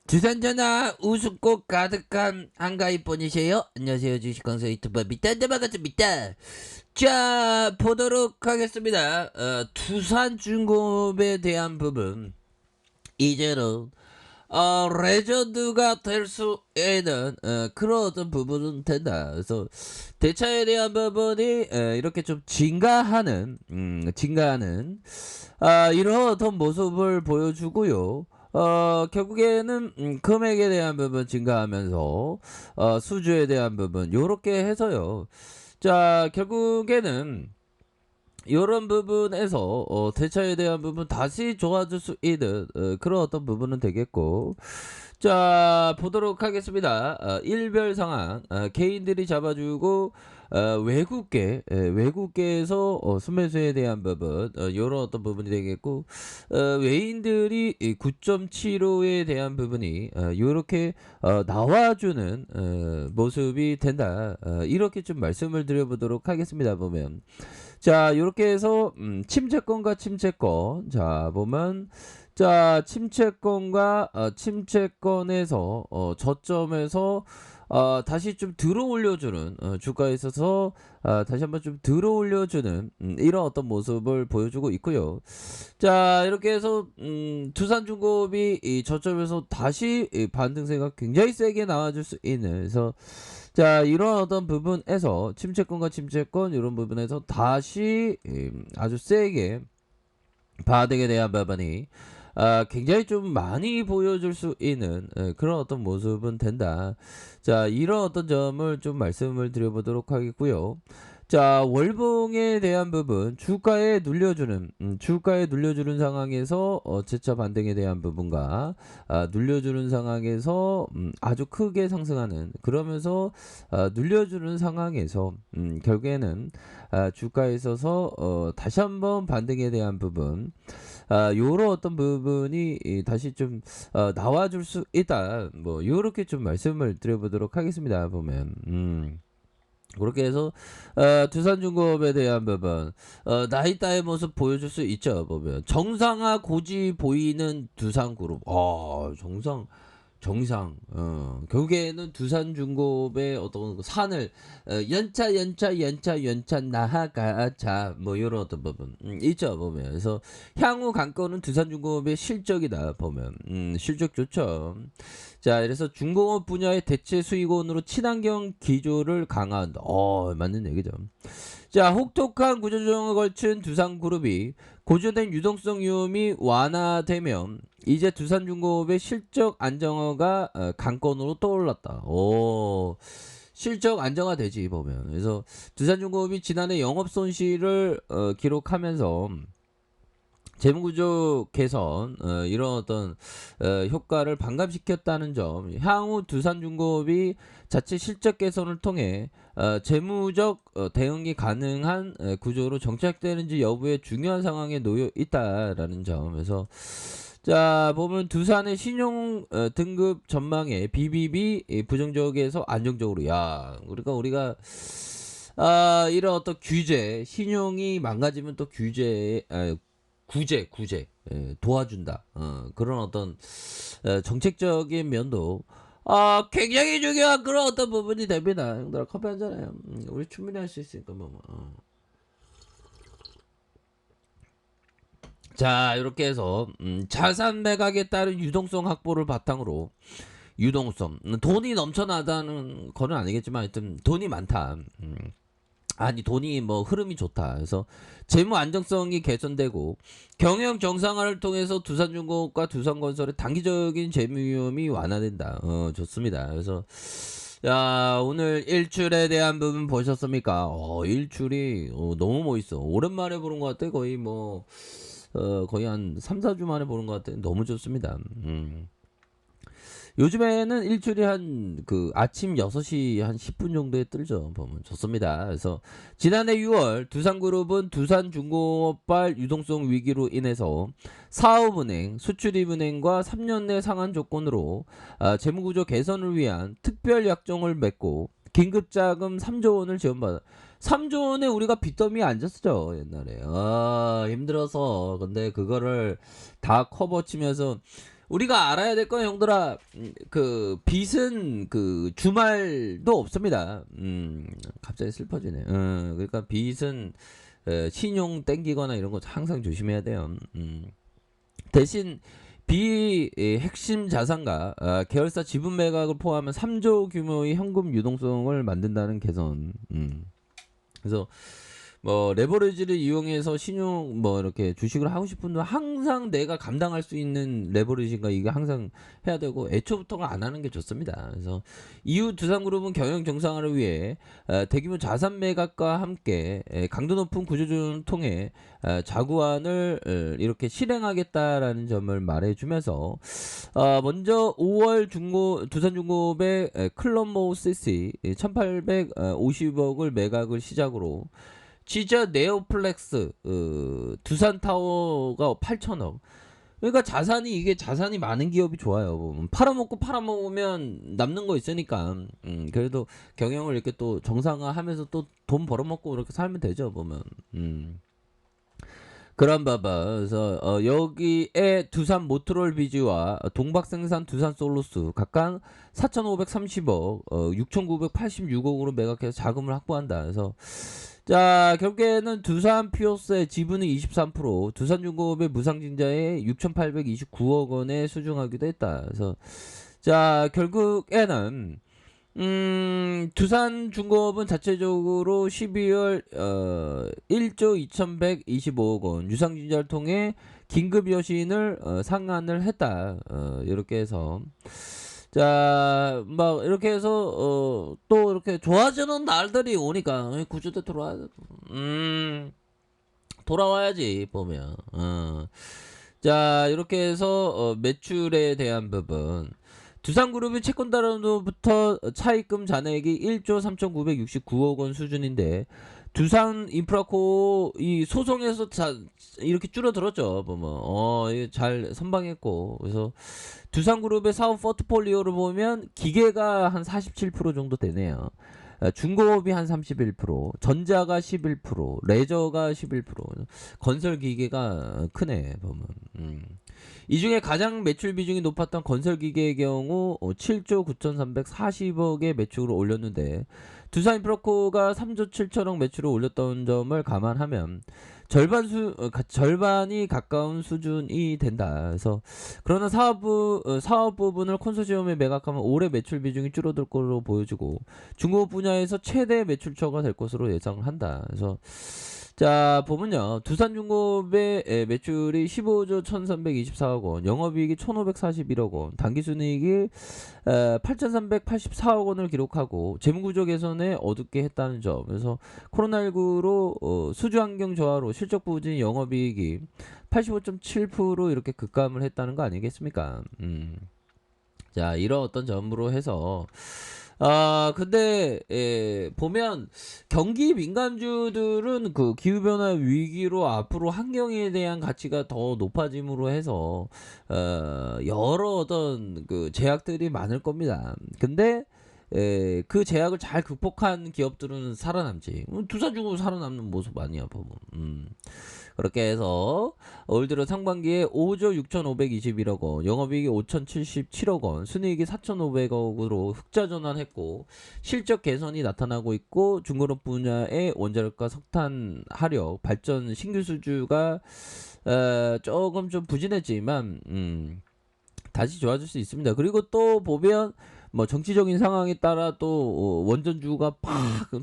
주산전화 우습고 가득한 한가위 분이세요. 안녕하세요. 주식강사 유튜버 밑단데 반갑습니다. 자, 보도록 하겠습니다. 두산중공업에 대한 부분 이제는 레전드가 될 수 있는 그런 어떤 부분은 된다. 그래서 대차에 대한 부분이 이렇게 좀 증가하는 이런 어떤 모습을 보여주고요. 결국에는 금액에 대한 부분 증가하면서 수주에 대한 부분 요렇게 해서요. 자, 결국에는 이런 부분에서 대차에 대한 부분 다시 좋아질 수 있는 그런 어떤 부분은 되겠고, 자 보도록 하겠습니다. 일별 상황 개인들이 잡아주고 외국계에서 순매수에 대한 부분 요런 어떤 부분이 되겠고, 외인들이 9.75에 대한 부분이 요렇게 나와주는 모습이 된다. 이렇게 좀 말씀을 드려보도록 하겠습니다. 보면 자 요렇게 해서 침체권과 침체권 자 보면 자 침체권과 침체권에서 저점에서 다시 좀 들어 올려주는 주가에 있어서 다시 한번 좀 들어 올려주는 이런 어떤 모습을 보여주고 있고요. 자 이렇게 해서 두산중공업이 이 저점에서 다시 이 반등세가 굉장히 세게 나와줄 수 있는, 그래서 자 이런 어떤 부분에서 침체권과 침체권 이런 부분에서 다시 아주 세게 바닥에 대한 부분이 굉장히 좀 많이 보여줄 수 있는 그런 어떤 모습은 된다. 자 이런 어떤 점을 좀 말씀을 드려보도록 하겠고요. 자 월봉에 대한 부분 주가에 눌려주는 상황에서 재차 반등에 대한 부분과 눌려주는 상황에서 아주 크게 상승하는, 그러면서 눌려주는 상황에서 결국에는 주가에 있어서 다시 한번 반등에 대한 부분 요런 어떤 부분이 다시 좀 나와줄 수 있다. 뭐 요렇게 좀 말씀을 드려보도록 하겠습니다. 보면 그렇게 해서 두산중공업에 대한 부분 나이따의 모습 보여줄 수 있죠. 보면 정상화 고지 보이는 두산그룹 정상 결국에는 두산중공업의 어떤 그 산을 연차 나아가자 뭐 이런 어떤 부분 있죠. 보면 그래서 향후 관건은 두산중공업의 실적이다. 보면 실적 좋죠. 자 그래서 중공업 분야의 대체 수익원으로 친환경 기조를 강화한다. 맞는 얘기죠. 자 혹독한 구조조정을 걸친 두산그룹이 고조된 유동성 위험이 완화되면 이제 두산중공업의 실적 안정화가 관건으로 떠올랐다. 실적 안정화되지 보면. 그래서 두산중공업이 지난해 영업손실을 기록하면서 재무구조 개선 이런 어떤 효과를 반감시켰다는 점, 향후 두산중공업이 자체 실적 개선을 통해 재무적 대응이 가능한 구조로 정착되는지 여부에 중요한 상황에 놓여 있다라는 점에서 자 보면 두산의 신용 등급 전망에 BBB 부정적에서 안정적으로, 야 우리가 이런 어떤 규제 신용이 망가지면 또 구제 도와준다. 그런 어떤 정책적인 면도 굉장히 중요한 그런 어떤 부분이 됩니다. 형들아 커피 한잔해요. 우리 충분히 할 수 있으니까 뭐. 자 이렇게 해서 자산 매각에 따른 유동성 확보를 바탕으로 돈이 넘쳐나다는 거는 아니겠지만 하여튼 돈이 많다. 아니 돈이 뭐 흐름이 좋다. 그래서 재무 안정성이 개선되고 경영 정상화를 통해서 두산중공업과 두산건설의 단기적인 재무 위험이 완화된다. 좋습니다. 그래서 야 오늘 일출에 대한 부분 보셨습니까? 일출이 너무 멋있어. 오랜만에 보는 것 같아. 거의 뭐 거의 한 3, 4주 만에 보는 것 같아. 너무 좋습니다. 요즘에는 일출이 한 그 아침 6시 한 10분 정도에 뜨죠. 보면 좋습니다. 그래서 지난해 6월 두산그룹은 두산중공업발 유동성 위기로 인해서 사업은행, 수출입은행과 3년 내 상한 조건으로 재무구조 개선을 위한 특별 약정을 맺고 긴급자금 3조 원을 지원받아. 3조 원에 우리가 빚더미에 앉았었죠 옛날에. 힘들어서. 근데 그거를 다 커버 치면서 우리가 알아야 될 건 형들아, 그 빚은 그 주말도 없습니다. 갑자기 슬퍼지네. 그러니까 빚은 신용 땡기거나 이런 거 항상 조심해야 돼요. 대신 핵심 자산과 계열사 지분 매각을 포함한 3조 규모의 현금 유동성을 만든다는 개선. 그래서 뭐 레버리지를 이용해서 신용 뭐 이렇게 주식을 하고 싶은 분 항상 내가 감당할 수 있는 레버리지가 이게 항상 해야 되고 애초부터가 안 하는 게 좋습니다. 그래서 이후 두산그룹은 경영 정상화를 위해 대규모 자산 매각과 함께 강도 높은 구조조정을 통해 자구안을 이렇게 실행하겠다라는 점을 말해주면서 먼저 5월 두산중공업의 클럽모 CC 1850억을 매각을 시작으로 진짜 네오플렉스 두산타워가 8천억. 그러니까 이게 자산이 많은 기업이 좋아요. 팔아먹으면 남는 거 있으니까. 그래도 경영을 이렇게 또 정상화하면서 또 돈 벌어먹고 이렇게 살면 되죠, 보면. 그런 봐봐. 그래서 여기에 두산 모트롤 비즈와 동박생산 두산 솔루스 각각 4,530억, 6,986억으로 매각해서 자금을 확보한다. 그래서 자, 결국에는 두산 피오스의 지분은 23%, 두산중공업의 무상증자에 6,829억 원에 수중하기도 했다. 그래서 자, 결국에는 두산중공업은 자체적으로 12월 1조 2125억 원 유상증자를 통해 긴급 여신을 상환을 했다. 이렇게 해서 자, 막 이렇게 해서 또 이렇게 좋아지는 날들이 오니까 구조대 돌아와야지 보면. 자, 이렇게 해서 매출에 대한 부분. 두산그룹이 채권자로부터 차입금 잔액이 1조 3,969억 원 수준인데 두산인프라코 이 소송에서 이렇게 줄어들었죠. 보면 이게 잘 선방했고 그래서 두산그룹의 사업 포트폴리오를 보면 기계가 한 47% 정도 되네요. 중공업이 한 31%, 전자가 11%, 레저가 11%, 건설기계가 크네 보면. 이 중에 가장 매출 비중이 높았던 건설기계의 경우 7조 9,340억의 매출을 올렸는데 두산인프라코가 3조 7천억 매출을 올렸던 점을 감안하면 절반이 가까운 수준이 된다. 그래서 그러나 사업 부분을 콘소시엄에 매각하면 올해 매출 비중이 줄어들 것으로 보여지고 중공업 분야에서 최대 매출처가 될 것으로 예상을 한다. 그래서 자 보면요 두산중공업의 매출이 15조 1324억 원, 영업이익이 1541억 원, 당기순이익이 8384억 원을 기록하고 재무구조 개선에 어둡게 했다는 점. 그래서 코로나19로 수주환경 저하로 실적 부진 영업이익이 85.7% 이렇게 급감을 했다는 거 아니겠습니까? 자 이런 어떤 점으로 해서 근데 보면 경기 민감주들은 그 기후변화 위기로 앞으로 환경에 대한 가치가 더 높아짐으로 해서 여러 어떤 그 제약들이 많을 겁니다. 근데 그 제약을 잘 극복한 기업들은 살아남지. 두산중공업 살아남는 모습 아니야 보면. 그렇게 해서 올 들어 상반기에 5조 6,521억 원, 영업이익이 5,077억 원, 순이익이 4,500억으로 흑자 전환했고 실적 개선이 나타나고 있고 중공업 분야의 원자력과 석탄 화력 발전 신규 수주가 조금 좀 부진했지만 다시 좋아질 수 있습니다. 그리고 또 보면 뭐 정치적인 상황에 따라 또 원전주가 팍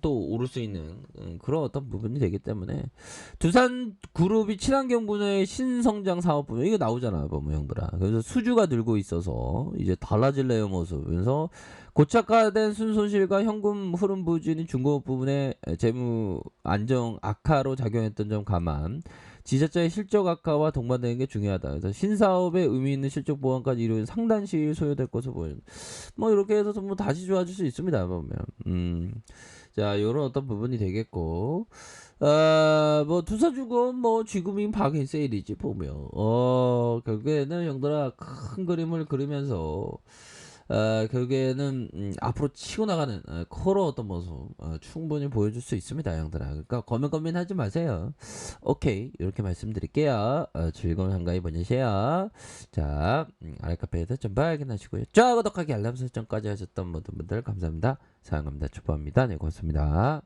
또 오를 수 있는 그런 어떤 부분이 되기 때문에 두산그룹이 친환경 분야의 신성장 사업 분야 이거 나오잖아 보면 형들아. 그래서 수주가 늘고 있어서 이제 달라질래요 모습. 그래서 고착화된 순손실과 현금 흐름 부진이 중공업 부분에 재무 안정 악화로 작용했던 점 감안. 지자체의 실적 악화와 동반되는 게 중요하다. 그래서 신사업에 의미 있는 실적 보완까지 이루어진 상당 시일 소요될 것으로 보여요. 뭐 이렇게 해서 뭐 다시 좋아질 수 있습니다. 보면. 자, 요런 어떤 부분이 되겠고. 뭐 두산중공업 뭐 지금이 박인 세일이지 보면. 결국에는 형들아 큰 그림을 그리면서 결국에는 앞으로 치고 나가는 코어 어떤 모습 충분히 보여줄 수 있습니다, 형들아. 그러니까 고민하지 마세요. 오케이, 이렇게 말씀드릴게요. 즐거운 한가위 보내세요. 자, 아래카페에서 좀 발견하시고요. 자, 구독하기 알람 설정까지 하셨던 모든 분들 감사합니다. 사랑합니다. 축복합니다. 네, 고맙습니다.